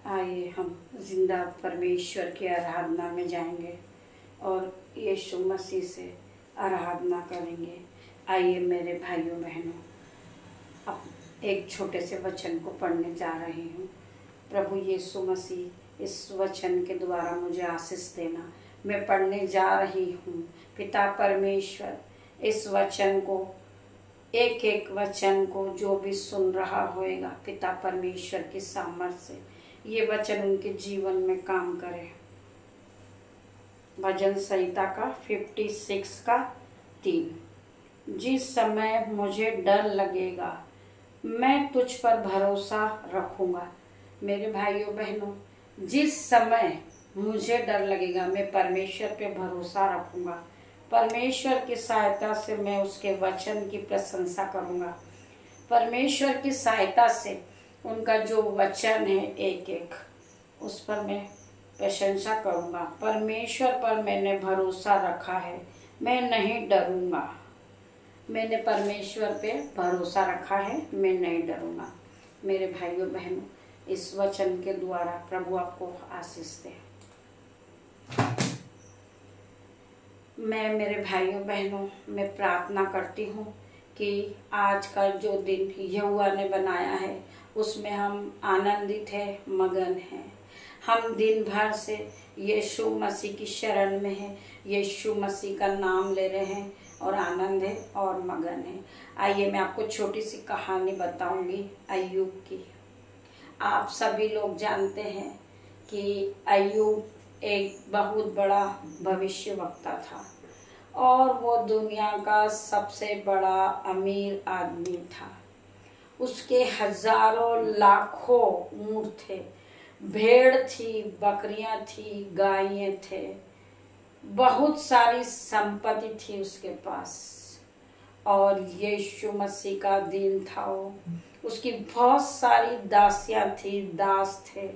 आइए हम जिंदा परमेश्वर की आराधना में जाएंगे और यीशु मसीह से आराधना करेंगे। आइए मेरे भाइयों बहनों, अब एक छोटे से वचन को पढ़ने जा रही हूँ। प्रभु यीशु मसीह इस वचन के द्वारा मुझे आशीष देना। मैं पढ़ने जा रही हूँ। पिता परमेश्वर इस वचन को, एक एक वचन को जो भी सुन रहा होएगा, पिता परमेश्वर की सामर्थ्य से ये वचन उनके जीवन में काम करे। भजन संहिता का 56 का 3। जिस समय मुझे डर लगेगा मैं तुझ पर भरोसा रखूंगा। मेरे भाइयों बहनों, जिस समय मुझे डर लगेगा मैं परमेश्वर पे भरोसा रखूंगा। परमेश्वर की सहायता से मैं उसके वचन की प्रशंसा करूंगा। परमेश्वर की सहायता से उनका जो वचन है एक एक, उस पर मैं प्रशंसा करूंगा। परमेश्वर पर मैंने भरोसा रखा है, मैं नहीं डरूंगा। मैंने परमेश्वर पे भरोसा रखा है, मैं नहीं डरूंगा। मेरे भाइयों बहनों, इस वचन के द्वारा प्रभु आपको आशीष दे। मैं मेरे भाइयों बहनों, मैं प्रार्थना करती हूँ कि आज का जो दिन यहोवा ने बनाया है उसमें हम आनंदित है, मगन हैं। हम दिन भर से यीशु मसीह की शरण में हैं, यीशु मसीह का नाम ले रहे हैं और आनंद है और मगन है। आइए मैं आपको छोटी सी कहानी बताऊंगी अय्यूब की। आप सभी लोग जानते हैं कि अय्यूब एक बहुत बड़ा भविष्यवक्ता था और वो दुनिया का सबसे बड़ा अमीर आदमी था। उसके हजारों लाखों ऊंट थे, भेड़ थी, बकरियां थी, गायें थे, बहुत सारी संपत्ति थी उसके पास। और यीशु मसीह का दिन था वो। उसकी बहुत सारी दासियां थी, दास थे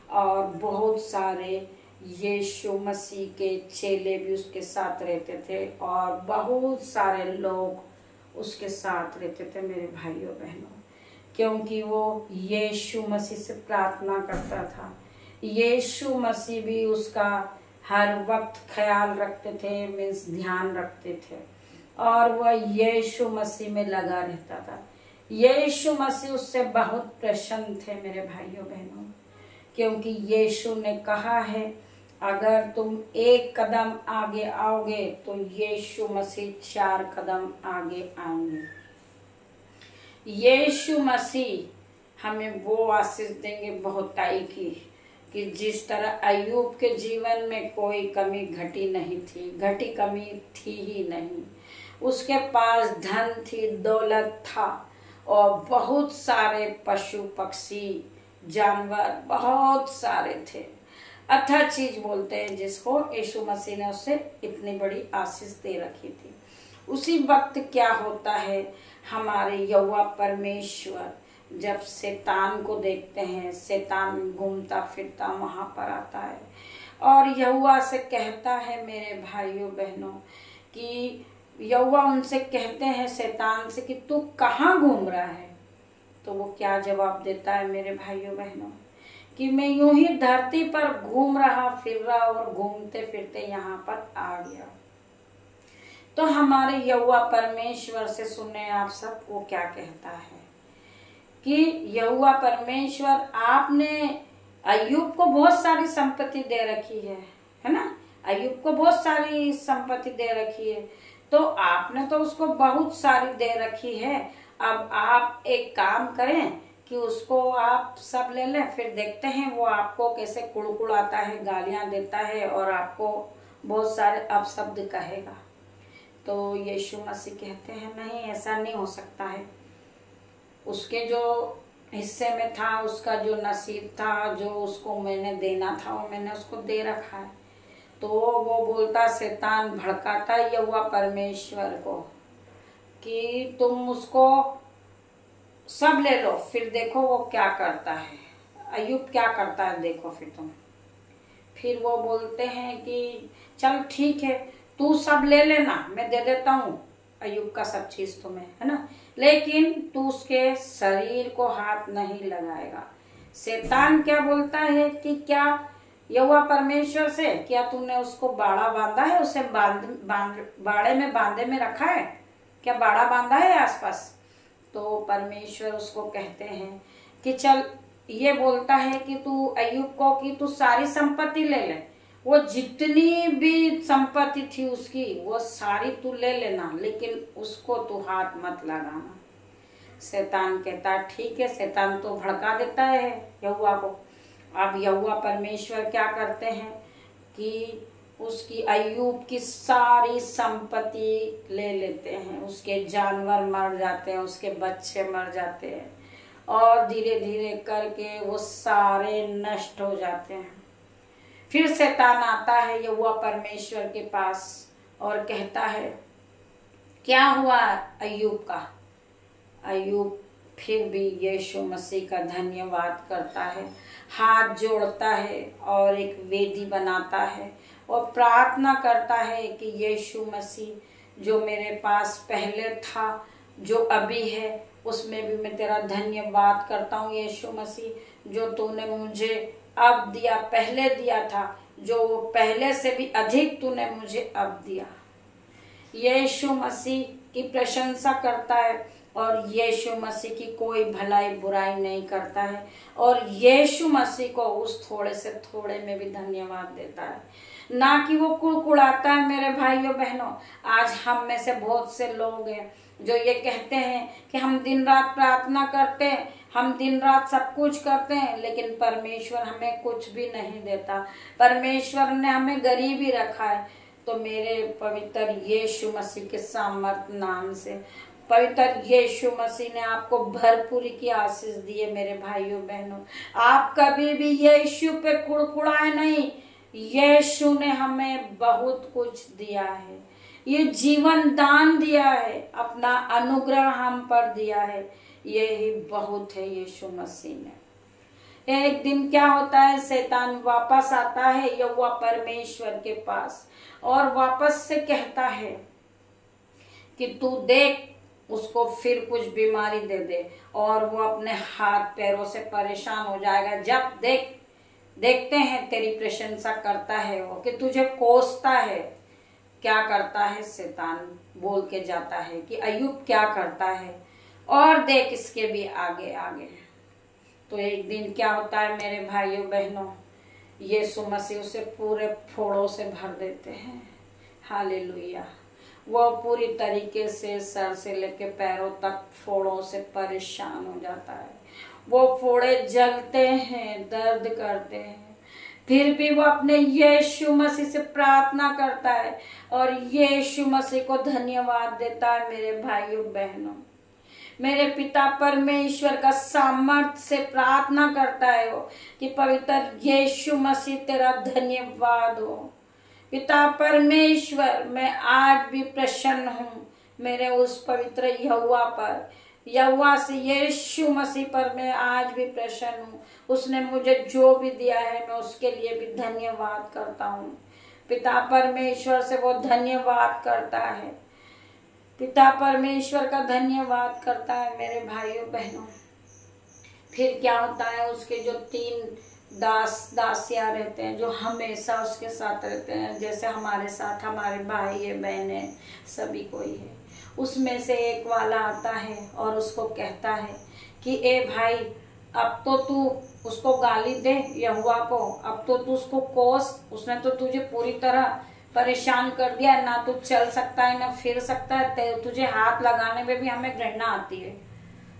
और बहुत सारे यीशु मसीह के चेले भी उसके साथ रहते थे और बहुत सारे लोग उसके साथ रहते थे। मेरे भाइयों बहनों, क्योंकि वो यीशु मसीह से प्रार्थना करता था। यीशु मसीह भी उसका हर वक्त ख्याल रखते थे, मीन्स ध्यान रखते थे और वह यीशु मसीह में लगा रहता था। यीशु मसीह उससे बहुत प्रसन्न थे मेरे भाइयों बहनों, क्योंकि यीशु ने कहा है अगर तुम एक कदम आगे आओगे तो यीशु मसीह 4 कदम आगे आएंगे। यीशु मसीह हमें वो आशीष देंगे बहुताई की कि जिस तरह अय्यूब के जीवन में कोई कमी घटी नहीं थी, घटी कमी थी ही नहीं। उसके पास धन थी, दौलत था और बहुत सारे पशु पक्षी जानवर बहुत सारे थे। अच्छा चीज बोलते हैं जिसको यीशु मसीह ने उसे इतनी बड़ी आशीष दे रखी थी। उसी वक्त क्या होता है, हमारे यहोवा परमेश्वर जब शैतान को देखते हैं, शैतान घूमता फिरता वहां पर आता है और यहोवा से कहता है मेरे भाइयों बहनों कि यहोवा उनसे कहते हैं शैतान से कि तू कहाँ घूम रहा है। तो वो क्या जवाब देता है मेरे भाइयों बहनों कि मैं यूं ही धरती पर घूम रहा फिर रहा और घूमते फिरते यहाँ पर आ गया। तो हमारे यहोवा परमेश्वर से सुने आप सब, वो क्या कहता है कि यहोवा परमेश्वर आपने अय्यूब को बहुत सारी संपत्ति दे रखी है ना। अय्यूब को बहुत सारी संपत्ति दे रखी है, तो आपने तो उसको बहुत सारी दे रखी है। अब आप एक काम करें कि उसको आप सब ले लें, फिर देखते हैं वो आपको कैसे कुड़कुड़ाता है, गालियां देता है और आपको बहुत सारे अपशब्द कहेगा। तो यीशु मसीह कहते हैं नहीं, ऐसा नहीं हो सकता है। उसके जो हिस्से में था, उसका जो नसीब था, जो उसको मैंने देना था वो मैंने उसको दे रखा है। तो वो बोलता, शैतान भड़काता यहोवा परमेश्वर को कि तुम उसको सब ले लो, फिर देखो वो क्या करता है, अय्यूब क्या करता है देखो फिर तुम। फिर वो बोलते हैं कि चल ठीक है, तू सब ले लेना, मैं दे देता हूँ अय्यूब का सब चीज तुम्हें, है ना, लेकिन तू उसके शरीर को हाथ नहीं लगाएगा। शैतान क्या बोलता है कि क्या यहोवा परमेश्वर से, क्या तूने उसको बाड़ा बांधा है, उसे बाड़े में बांधे में रखा है, क्या बाड़ा बांधा है आसपास? तो परमेश्वर उसको कहते हैं कि चल, ये बोलता है कि तू अय्यूब को कि तू सारी संपत्ति ले ले, वो जितनी भी संपत्ति थी उसकी वो सारी तू ले लेना, लेकिन उसको तू हाथ मत लगाना। शैतान कहता ठीक है। शैतान तो भड़का देता है यहोवा को। अब यहोवा परमेश्वर क्या करते हैं कि उसकी अय्यूब की सारी संपत्ति ले लेते हैं, उसके जानवर मर जाते हैं, उसके बच्चे मर जाते हैं, और धीरे धीरे करके वो सारे नष्ट हो जाते हैं। फिर शैतान आता है यहोवा परमेश्वर के पास और कहता है क्या हुआ अय्यूब का? अय्यूब फिर भी यीशु मसीह का धन्यवाद करता है, हाथ जोड़ता है और एक वेदी बनाता है और प्रार्थना करता है कि यीशु मसीह जो मेरे पास पहले था, जो अभी है, उसमें भी मैं तेरा धन्यवाद करता हूँ। यीशु मसीह जो तूने मुझे अब दिया, पहले दिया था, जो वो पहले से भी अधिक तूने मुझे अब दिया। यीशु मसीह की प्रशंसा करता है और यीशु मसीह की कोई भलाई बुराई नहीं करता है, और यीशु मसीह को उस थोड़े से थोड़े में भी धन्यवाद देता है, ना कि वो कुड़कुड़ाता है। मेरे भाइयों बहनों, आज हम में से बहुत से लोग हैं जो ये कहते हैं कि हम दिन रात प्रार्थना करते हैं, हम दिन रात सब कुछ करते हैं, लेकिन परमेश्वर हमें कुछ भी नहीं देता, परमेश्वर ने हमें गरीबी रखा है। तो मेरे पवित्र यीशु मसीह के सामर्थ नाम से, पवित्र यीशु मसीह ने आपको भरपूरी की आशीष दी है। मेरे भाइयों बहनों, आप कभी भी यीशु पे कुड़कुड़ाए नहीं। यीशु ने हमें बहुत कुछ दिया है, ये जीवन दान दिया है, अपना अनुग्रह हम पर दिया है, यही बहुत है यीशु मसीह ने। एक दिन क्या होता है, शैतान वापस आता है यहोवा परमेश्वर के पास और वापस से कहता है कि तू देख, उसको फिर कुछ बीमारी दे दे और वो अपने हाथ पैरों से परेशान हो जाएगा। जब देखते हैं तेरी प्रशंसा करता है वो, कि तुझे कोसता है। क्या करता है शैतान? बोल के जाता है कि अय्यूब क्या करता है, और देख इसके भी आगे आगे। तो एक दिन क्या होता है मेरे भाइयों बहनों, यीशु मसीह उसे पूरे फोड़ों से भर देते हैं। हालेलुया। वो पूरी तरीके से सर से लेके पैरों तक फोड़ों से परेशान हो जाता है। वो फोड़े जलते हैं, दर्द करते हैं, फिर भी वो अपने यीशु मसीह से प्रार्थना करता है और यीशु मसीह को धन्यवाद देता है। मेरे भाइयों बहनों, मेरे पिता परमेश्वर का सामर्थ्य से प्रार्थना करता है वो कि पवित्र यीशु मसीह तेरा धन्यवाद हो। पिता परमेश्वर, मैं आज भी प्रसन्न हूँ मेरे उस पवित्र यहोवा पर, यहोवा से यीशु मसीह पर मैं आज भी प्रसन्न हूँ। उसने मुझे जो भी दिया है मैं उसके लिए भी धन्यवाद करता हूँ। पिता परमेश्वर से वो धन्यवाद करता है, पिता परमेश्वर का धन्यवाद करता है। मेरे भाइयों बहनों, फिर क्या होता है, उसके जो 3 दासियां रहते हैं जो हमेशा उसके साथ रहते हैं, जैसे हमारे साथ हमारे भाई है, बहन है, सभी कोई है। उसमें से एक वाला आता है और उसको कहता है कि ए भाई, अब तो तू उसको गाली दे यहोवा को, अब तो तू उसको कोस, उसने तो तुझे पूरी तरह परेशान कर दिया है, ना तू चल सकता है ना फिर सकता है, तुझे हाथ लगाने में भी हमें घृणा आती है।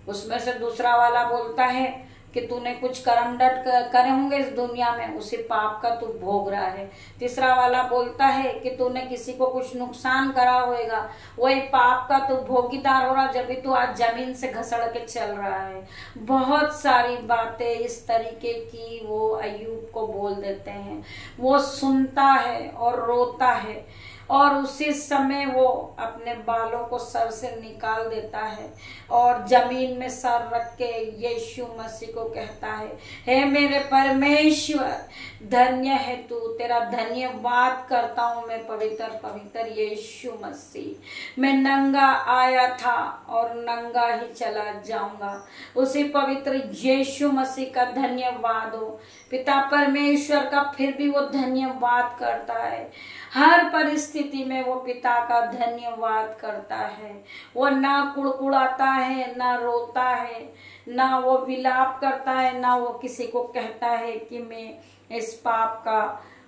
उसमें से दूसरा वाला बोलता है कि तूने कुछ कर्मडट करे होंगे इस दुनिया में, उसी पाप का तू भोग रहा है। तीसरा वाला बोलता है कि तूने किसी को कुछ नुकसान करा होगा, वही पाप का तू भोगीदार हो रहा, जब भी तू आज जमीन से घसड़ के चल रहा है। बहुत सारी बातें इस तरीके की वो अय्यूब को बोल देते हैं। वो सुनता है और रोता है और उसी समय वो अपने बालों को सर से निकाल देता है और जमीन में सर रख के यीशु मसीह को कहता है, हे मेरे परमेश्वर, धन्य है तू, तेरा धन्यवाद करता हूँ मैं पवित्र पवित्र यीशु मसीह। मैं नंगा आया था और नंगा ही चला जाऊंगा। उसी पवित्र यीशु मसीह का धन्यवाद हो। पिता परमेश्वर का फिर भी वो धन्यवाद करता है। हर परिस्थिति में वो पिता का धन्यवाद करता है। वो ना कुड़कुड़ाता है, ना रोता है, ना वो विलाप करता है, ना वो किसी को कहता है कि मैं इस पाप का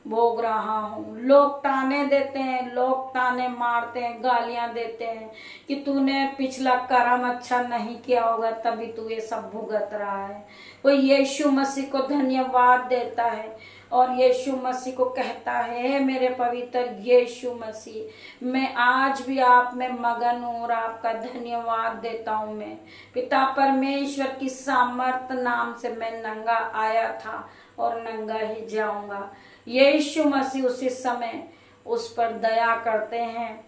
भोग रहा हूँ। लोग ताने देते हैं, लोग ताने मारते हैं, गालियां देते हैं कि तूने पिछला कर्म अच्छा नहीं किया होगा तभी तू ये सब भुगत रहा है। वो यीशु मसीह को धन्यवाद देता है और यीशु मसीह को कहता है, मेरे पवित्र यीशु मसीह, मैं आज भी आप में मगन हूँ और आपका धन्यवाद देता हूँ। मैं पिता परमेश्वर की सामर्थ नाम से मैं नंगा आया था और नंगा ही जाऊंगा। यीशु मसीह उसी समय उस पर दया करते हैं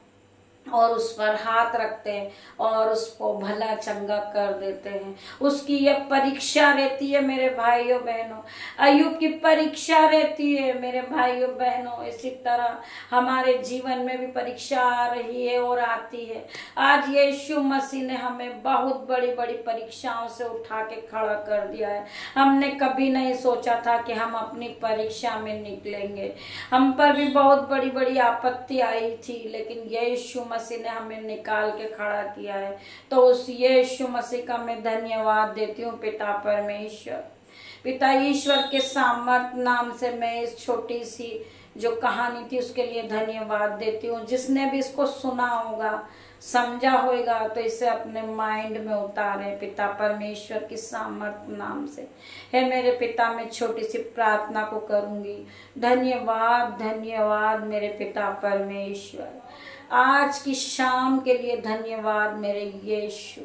और उस पर हाथ रखते हैं और उसको भला चंगा कर देते हैं। उसकी यह परीक्षा रहती है मेरे भाइयों बहनों, अय्यूब की परीक्षा रहती है मेरे भाइयों बहनों। इसी तरह हमारे जीवन में भी परीक्षा आ रही है और आती है। आज यीशु मसीह ने हमें बहुत बड़ी बड़ी परीक्षाओं से उठा के खड़ा कर दिया है। हमने कभी नहीं सोचा था कि हम अपनी परीक्षा में निकलेंगे। हम पर भी बहुत बड़ी बड़ी आपत्ति आई थी, लेकिन यीशु मसीह ने हमें निकाल के खड़ा किया है। तो उस यीशु मसीह का मैं धन्यवाद देती हूँ पिता परमेश्वर। पिता ईश्वर के सामर्थ नाम से मैं इस छोटी सी जो कहानी थी उसके लिए धन्यवाद देती हूँ। जिसने भी इसको सुना होगा, समझा होगा, तो इसे अपने माइंड में उतारे पिता परमेश्वर की सामर्थ नाम से। है मेरे पिता, मैं छोटी सी प्रार्थना को करूंगी। धन्यवाद धन्यवाद मेरे पिता परमेश्वर, आज की शाम के लिए धन्यवाद मेरे यीशु।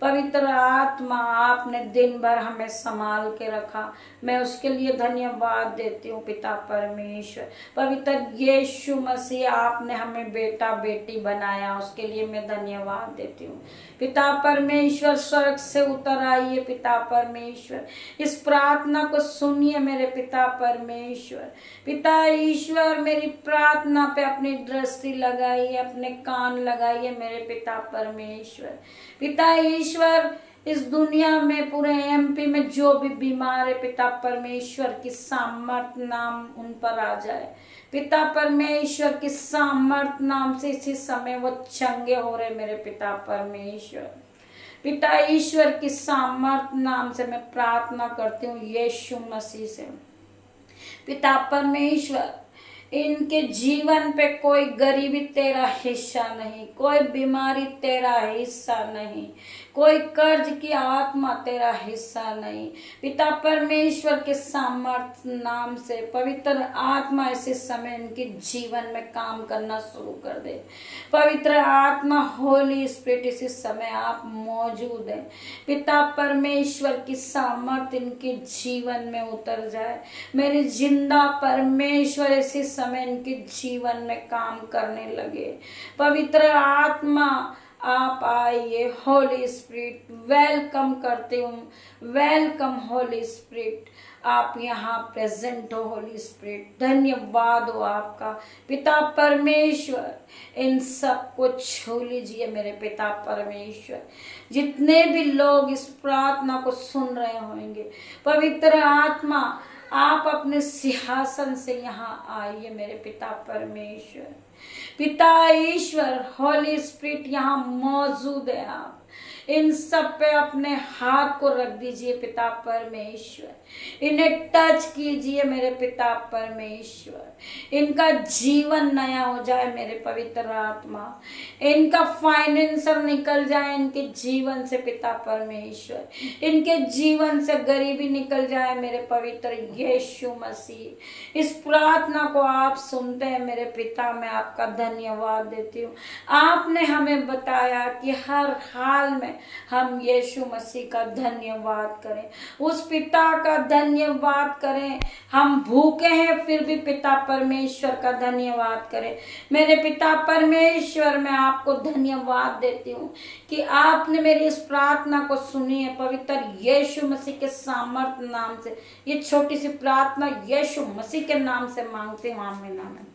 पवित्र आत्मा, आपने दिन भर हमें संभाल के रखा, मैं उसके लिए धन्यवाद देती हूँ पिता परमेश्वर। पवित्र यीशु मसीह, आपने हमें बेटा बेटी बनाया, उसके लिए मैं धन्यवाद देती हूँ पिता परमेश्वर। स्वर्ग से उतर आइए पिता परमेश्वर, इस प्रार्थना को सुनिए मेरे पिता परमेश्वर। पिता ईश्वर, मेरी प्रार्थना पे अपनी दृष्टि लगाइए, अपने कान लगाइए मेरे पिता परमेश्वर। पिता ईश्वर, इस दुनिया में पूरे एमपी में जो भी बीमार है पिता परमेश्वर की सामर्थ नाम उन पर आ जाए। पिता परमेश्वर की सामर्थ नाम से इसी समय वो चंगे हो रहे मेरे पिता परमेश्वर। पिता ईश्वर की सामर्थ नाम से मैं प्रार्थना करती हूँ यीशु मसीह से। पिता परमेश्वर, इनके जीवन पे कोई गरीबी तेरा हिस्सा नहीं, कोई बीमारी तेरा हिस्सा नहीं, कोई कर्ज की आत्मा तेरा हिस्सा नहीं। पिता परमेश्वर के सामर्थ नाम से पवित्र आत्मा इसी समय इनके जीवन में काम करना शुरू कर दे। पवित्र आत्मा, होली स्पिरिट, इसी समय आप मौजूद हैं। पिता परमेश्वर की सामर्थ इनके जीवन में उतर जाए। मेरे जिंदा परमेश्वर इसी समय इनके जीवन में काम करने लगे। पवित्र आत्मा, आप आइए। होली स्पिरिट, वेलकम करते हूँ, वेलकम होली स्पिरिट, आप यहाँ प्रेजेंट हो। होली स्पिरिट, धन्यवाद हो आपका पिता परमेश्वर। इन सब को छू लीजिए मेरे पिता परमेश्वर। जितने भी लोग इस प्रार्थना को सुन रहे होंगे, पवित्र आत्मा, आप अपने सिंहासन से यहाँ आइए मेरे पिता परमेश्वर। पिता ईश्वर, होली स्पिरिट यहाँ मौजूद है। आप इन सब पे अपने हाथ को रख दीजिए पिता परमेश्वर। इन्हें टच कीजिए मेरे पिता परमेश्वर। इनका जीवन नया हो जाए मेरे पवित्र आत्मा। इनका फाइनेंसर निकल जाए इनके जीवन से पिता परमेश्वर। इनके जीवन से गरीबी निकल जाए मेरे पवित्र यीशु मसीह। इस प्रार्थना को आप सुनते हैं मेरे पिता, मैं आपका धन्यवाद देती हूँ। आपने हमें बताया कि हर हाल में है, हम यीशु मसीह का धन्यवाद करें, उस पिता का धन्यवाद करें। हम भूखे हैं फिर भी पिता परमेश्वर का धन्यवाद करें। मेरे पिता परमेश्वर, मैं आपको धन्यवाद देती हूँ कि आपने मेरी इस प्रार्थना को सुनी है। पवित्र यीशु मसीह के सामर्थ नाम से ये छोटी सी प्रार्थना यीशु मसीह के नाम से मांगते हैं, आमीन आमीन।